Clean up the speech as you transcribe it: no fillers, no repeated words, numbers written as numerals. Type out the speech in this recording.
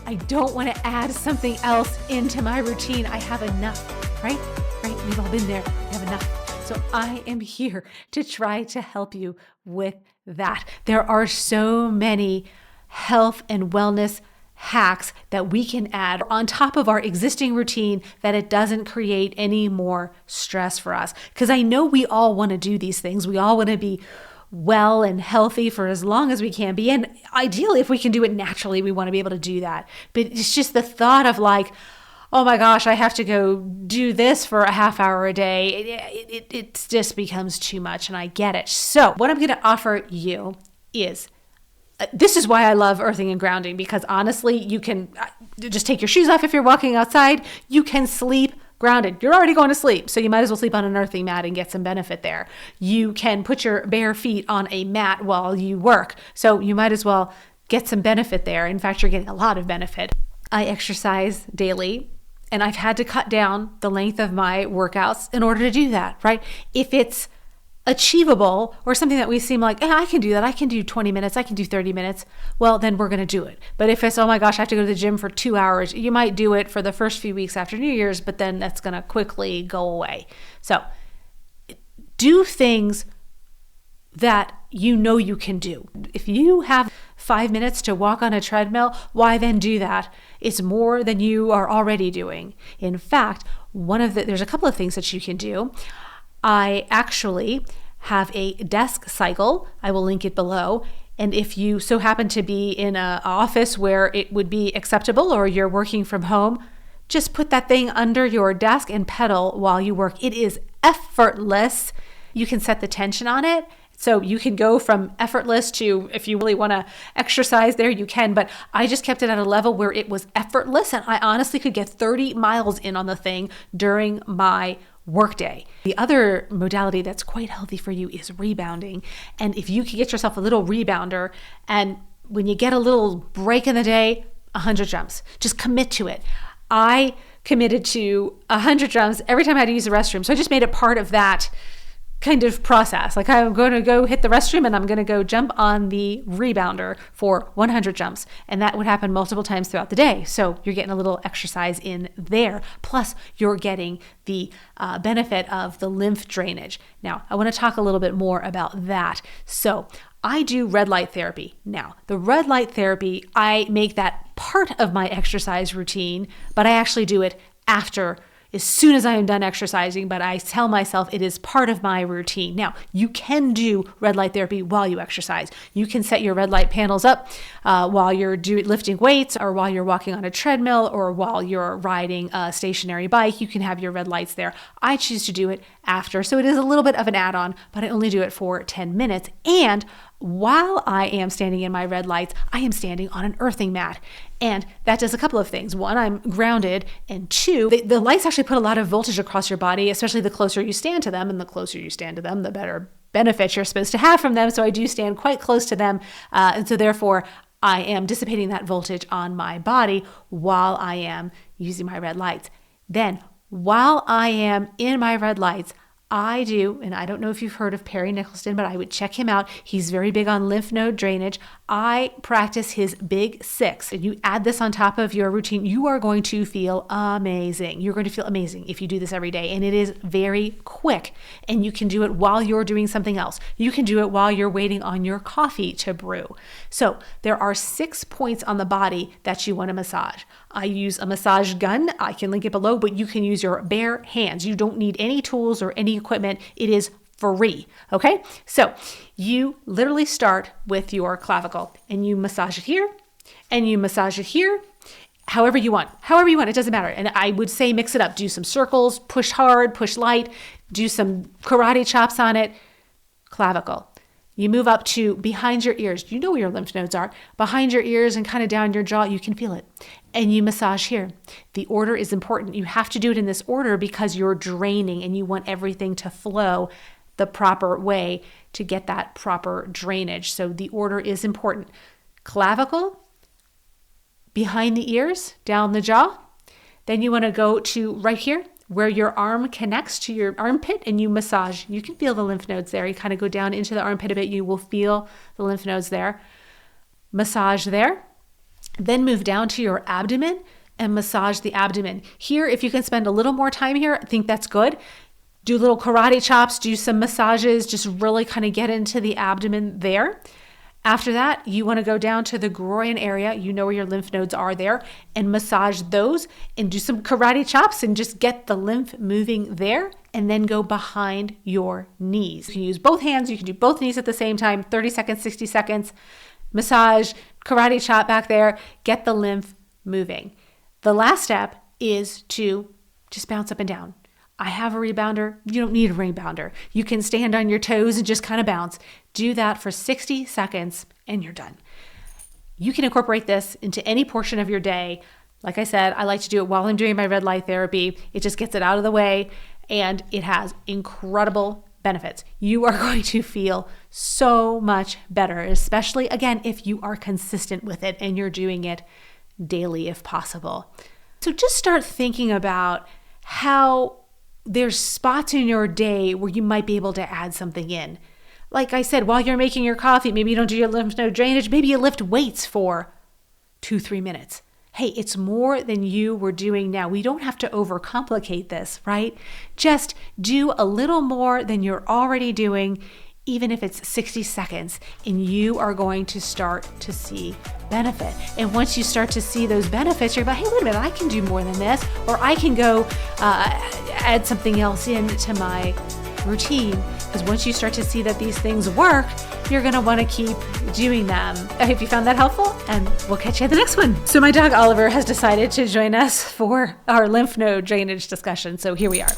I don't want to add something else into my routine. I have enough, right? Right? We've all been there. We have enough. So I am here to try to help you with that. There are so many health and wellness hacks that we can add on top of our existing routine that it doesn't create any more stress for us. Because I know we all want to do these things. We all want to be well and healthy for as long as we can be. And ideally, if we can do it naturally, we want to be able to do that. But it's just the thought of like, oh my gosh, I have to go do this for a half hour a day. It just becomes too much, and I get it. So what I'm going to offer you is, this is why I love earthing and grounding, because honestly, you can just take your shoes off if you're walking outside. You can sleep grounded. You're already going to sleep, so you might as well sleep on an earthing mat and get some benefit there. You can put your bare feet on a mat while you work, so you might as well get some benefit there. In fact, you're getting a lot of benefit. I exercise daily, and I've had to cut down the length of my workouts in order to do that, right? If it's achievable or something that we seem like, I can do that. I can do 20 minutes. I can do 30 minutes. Well, then we're going to do it. But if it's, oh my gosh, I have to go to the gym for 2 hours, you might do it for the first few weeks after New Year's, but then that's going to quickly go away. So do things that you know you can do. If you have 5 minutes to walk on a treadmill, why then do that? It's more than you are already doing. In fact, there's a couple of things that you can do. I actually have a DeskCycle. I will link it below. And if you so happen to be in an office where it would be acceptable, or you're working from home, just put that thing under your desk and pedal while you work. It is effortless. You can set the tension on it. So you can go from effortless to, if you really want to exercise there, you can. But I just kept it at a level where it was effortless. And I honestly could get 30 miles in on the thing during my workday. The other modality that's quite healthy for you is rebounding. And if you can get yourself a little rebounder, and when you get a little break in the day, 100 jumps, just commit to it. I committed to 100 jumps every time I had to use the restroom. So I just made it part of that kind of process. Like, I'm going to go hit the restroom and I'm going to go jump on the rebounder for 100 jumps. And that would happen multiple times throughout the day. So you're getting a little exercise in there. Plus you're getting the benefit of the lymph drainage. Now, I want to talk a little bit more about that. So I do red light therapy. Now, the red light therapy, I make that part of my exercise routine, but I actually do it after, as soon as I am done exercising, but I tell myself it is part of my routine. Now, you can do red light therapy while you exercise. You can set your red light panels up while you're lifting weights, or while you're walking on a treadmill, or while you're riding a stationary bike. You can have your red lights there. I choose to do it after, so it is a little bit of an add-on, but I only do it for 10 minutes. And while I am standing in my red lights, I am standing on an earthing mat. And that does a couple of things. One, I'm grounded. And two, the lights actually put a lot of voltage across your body, especially the closer you stand to them. And the closer you stand to them, the better benefits you're supposed to have from them. So I do stand quite close to them. And so therefore, I am dissipating that voltage on my body while I am using my red lights. Then, while I am in my red lights, I do, and I don't know if you've heard of Perry Nicholson, but I would check him out. He's very big on lymph node drainage. I practice his Big Six. And you add this on top of your routine, you are going to feel amazing. You're going to feel amazing if you do this every day. And it is very quick. And you can do it while you're doing something else. You can do it while you're waiting on your coffee to brew. So there are 6 points on the body that you want to massage. I use a massage gun. I can link it below, but you can use your bare hands. You don't need any tools or any equipment. It is free. Okay. So you literally start with your clavicle and you massage it here and you massage it here. However you want, it doesn't matter. And I would say mix it up, do some circles, push hard, push light, do some karate chops on it. Clavicle. You move up to behind your ears. You know where your lymph nodes are. Behind your ears and kind of down your jaw, you can feel it. And you massage here. The order is important. You have to do it in this order because you're draining and you want everything to flow the proper way to get that proper drainage. So the order is important. Clavicle, behind the ears, down the jaw. Then you want to go to right here, where your arm connects to your armpit, and you massage. You can feel the lymph nodes there. You kind of go down into the armpit a bit. You will feel the lymph nodes there. Massage there. Then move down to your abdomen and massage the abdomen. Here, if you can spend a little more time here, I think that's good. Do little karate chops, do some massages, just really kind of get into the abdomen there. After that, you want to go down to the groin area. You know where your lymph nodes are there, and massage those and do some karate chops and just get the lymph moving there, and then go behind your knees. You can use both hands. You can do both knees at the same time, 30 seconds, 60 seconds, massage, karate chop back there, get the lymph moving. The last step is to just bounce up and down. I have a rebounder. You don't need a rebounder. You can stand on your toes and just kind of bounce. Do that for 60 seconds and you're done. You can incorporate this into any portion of your day. Like I said, I like to do it while I'm doing my red light therapy. It just gets it out of the way and it has incredible benefits. You are going to feel so much better, especially again, if you are consistent with it and you're doing it daily if possible. So just start thinking about how there's spots in your day where you might be able to add something in. Like I said, while you're making your coffee, maybe you don't do your lymph node drainage, maybe you lift weights for 2-3 minutes. Hey, it's more than you were doing now. We don't have to overcomplicate this, right? Just do a little more than you're already doing, even if it's 60 seconds, and you are going to start to see benefit. And once you start to see those benefits, you're like, hey, wait a minute, I can do more than this, or I can go add something else into my routine. Because once you start to see that these things work, you're going to want to keep doing them. I hope you found that helpful, and we'll catch you at the next one. So my dog Oliver has decided to join us for our lymph node drainage discussion. So here we are.